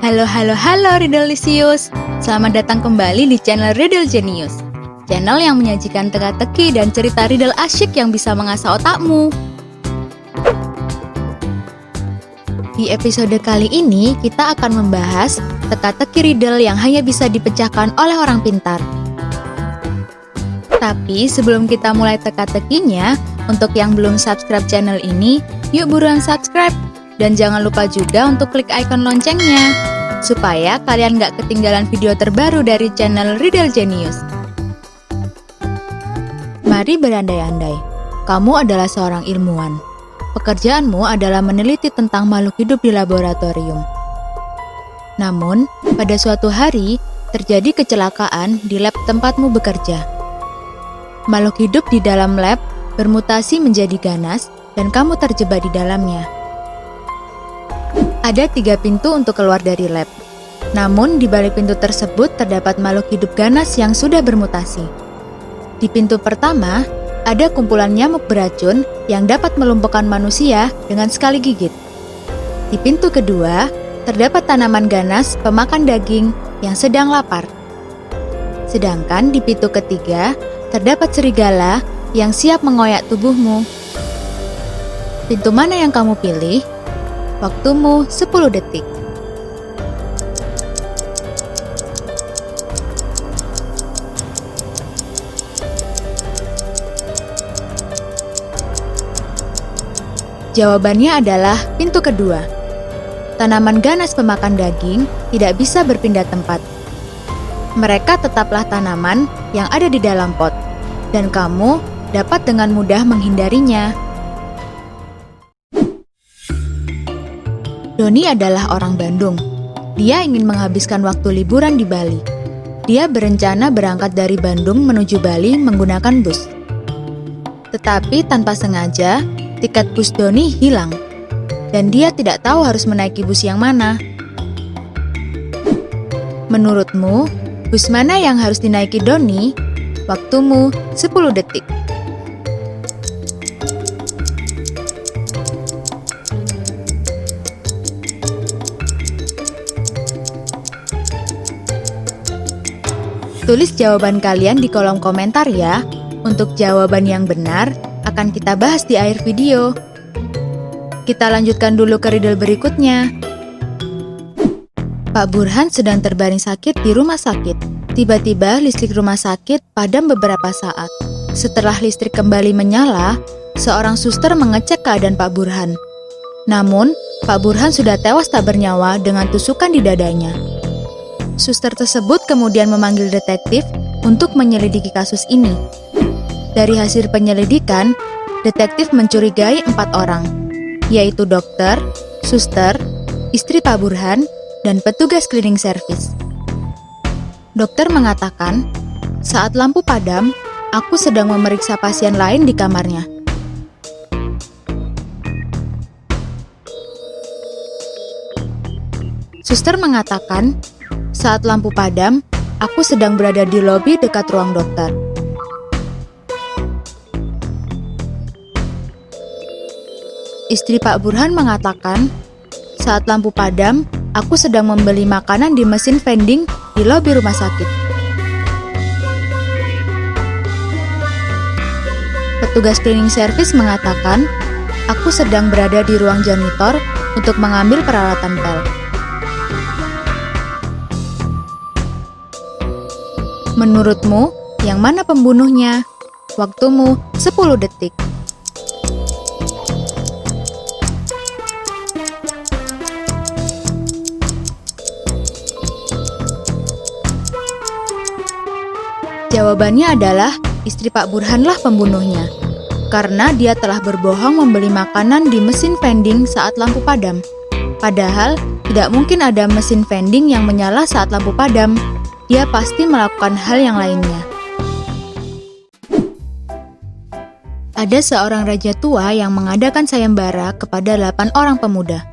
Halo Riddlesius. Selamat datang kembali di channel Riddle Genius. Channel yang menyajikan teka-teki dan cerita riddle asyik yang bisa mengasah otakmu. Di episode kali ini, kita akan membahas teka-teki riddle yang hanya bisa dipecahkan oleh orang pintar. Tapi sebelum kita mulai teka-tekinya, untuk yang belum subscribe channel ini, yuk buruan subscribe. Dan jangan lupa juga untuk klik icon loncengnya, supaya kalian gak ketinggalan video terbaru dari channel Riddle Genius. Mari berandai-andai, kamu adalah seorang ilmuwan. Pekerjaanmu adalah meneliti tentang makhluk hidup di laboratorium. Namun, pada suatu hari, terjadi kecelakaan di lab tempatmu bekerja. Makhluk hidup di dalam lab bermutasi menjadi ganas dan kamu terjebak di dalamnya. Ada 3 pintu untuk keluar dari lab. Namun, di balik pintu tersebut terdapat makhluk hidup ganas yang sudah bermutasi. Di pintu pertama, ada kumpulan nyamuk beracun yang dapat melumpuhkan manusia dengan sekali gigit. Di pintu kedua, terdapat tanaman ganas pemakan daging yang sedang lapar. Sedangkan di pintu ketiga, terdapat serigala yang siap mengoyak tubuhmu. Pintu mana yang kamu pilih? Waktumu 10 detik. Jawabannya adalah pintu kedua. Tanaman ganas pemakan daging tidak bisa berpindah tempat. Mereka tetaplah tanaman yang ada di dalam pot, dan kamu dapat dengan mudah menghindarinya. Doni adalah orang Bandung. Dia ingin menghabiskan waktu liburan di Bali. Dia berencana berangkat dari Bandung menuju Bali menggunakan bus. Tetapi tanpa sengaja, tiket bus Doni hilang. Dan dia tidak tahu harus menaiki bus yang mana. Menurutmu, bus mana yang harus dinaiki Doni? Waktumu 10 detik. Tulis jawaban kalian di kolom komentar ya. Untuk jawaban yang benar akan kita bahas di akhir video. Kita lanjutkan dulu ke riddle berikutnya. Pak Burhan sedang terbaring sakit di rumah sakit. Tiba-tiba listrik rumah sakit padam beberapa saat. Setelah listrik kembali menyala, seorang suster mengecek keadaan Pak Burhan. Namun, Pak Burhan sudah tewas tak bernyawa dengan tusukan di dadanya. Suster tersebut kemudian memanggil detektif untuk menyelidiki kasus ini. Dari hasil penyelidikan, detektif mencurigai 4 orang, yaitu dokter, suster, istri Pak Burhan, dan petugas cleaning service. Dokter mengatakan, saat lampu padam, aku sedang memeriksa pasien lain di kamarnya. Suster mengatakan, saat lampu padam, aku sedang berada di lobi dekat ruang dokter. Istri Pak Burhan mengatakan, saat lampu padam, aku sedang membeli makanan di mesin vending di lobi rumah sakit. Petugas cleaning service mengatakan, aku sedang berada di ruang janitor untuk mengambil peralatan pel. Menurutmu, yang mana pembunuhnya? Waktumu 10 detik. Jawabannya adalah istri Pak Burhanlah pembunuhnya, karena dia telah berbohong membeli makanan di mesin vending saat lampu padam. Padahal, tidak mungkin ada mesin vending yang menyala saat lampu padam. Dia pasti melakukan hal yang lainnya. Ada seorang raja tua yang mengadakan sayembara kepada 8 orang pemuda.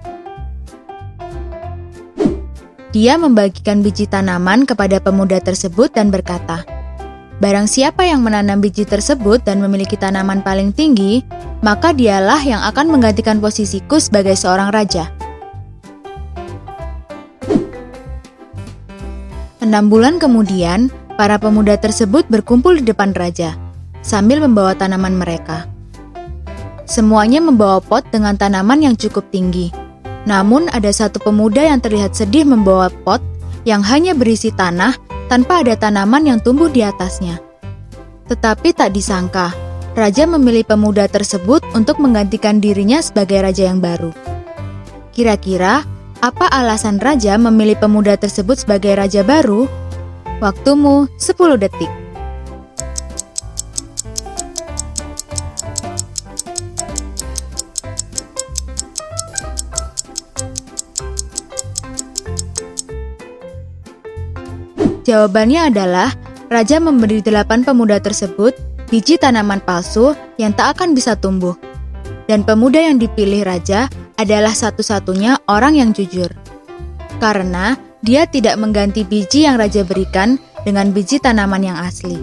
Dia membagikan biji tanaman kepada pemuda tersebut dan berkata, barang siapa yang menanam biji tersebut dan memiliki tanaman paling tinggi, maka dialah yang akan menggantikan posisiku sebagai seorang raja. 6 bulan kemudian, para pemuda tersebut berkumpul di depan raja, sambil membawa tanaman mereka. Semuanya membawa pot dengan tanaman yang cukup tinggi. Namun ada satu pemuda yang terlihat sedih membawa pot yang hanya berisi tanah tanpa ada tanaman yang tumbuh di atasnya. Tetapi tak disangka, raja memilih pemuda tersebut untuk menggantikan dirinya sebagai raja yang baru. Kira-kira, apa alasan raja memilih pemuda tersebut sebagai raja baru? Waktumu 10 detik. Jawabannya adalah, raja memberi 8 pemuda tersebut biji tanaman palsu yang tak akan bisa tumbuh. Dan pemuda yang dipilih raja adalah satu-satunya orang yang jujur. Karena dia tidak mengganti biji yang raja berikan dengan biji tanaman yang asli.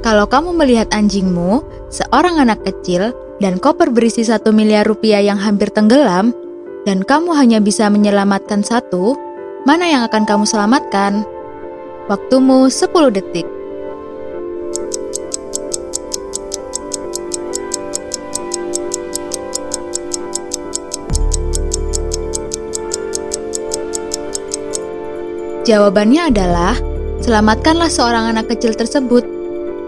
Kalau kamu melihat anjingmu, seorang anak kecil, dan koper berisi 1 miliar rupiah yang hampir tenggelam, dan kamu hanya bisa menyelamatkan satu, mana yang akan kamu selamatkan? Waktumu 10 detik. Jawabannya adalah, selamatkanlah seorang anak kecil tersebut,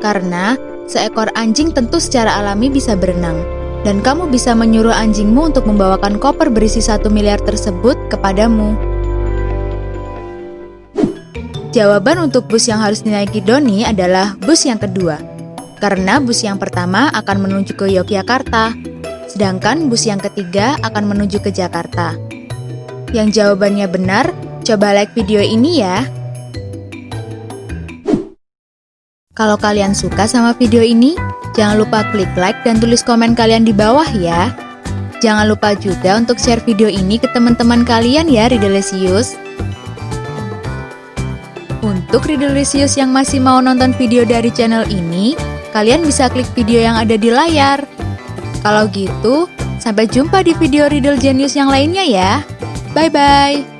karena seekor anjing tentu secara alami bisa berenang, dan kamu bisa menyuruh anjingmu untuk membawakan koper berisi 1 miliar tersebut kepadamu. Jawaban untuk bus yang harus dinaiki Doni adalah bus yang kedua, karena bus yang pertama akan menuju ke Yogyakarta, sedangkan bus yang ketiga akan menuju ke Jakarta. Yang jawabannya benar, coba like video ini ya. Kalau kalian suka sama video ini, jangan lupa klik like dan tulis komen kalian di bawah ya. Jangan lupa juga untuk share video ini ke teman-teman kalian ya, Riddlesius. Untuk Riddlesius yang masih mau nonton video dari channel ini, kalian bisa klik video yang ada di layar. Kalau gitu, sampai jumpa di video Riddle Genius yang lainnya ya. Bye-bye.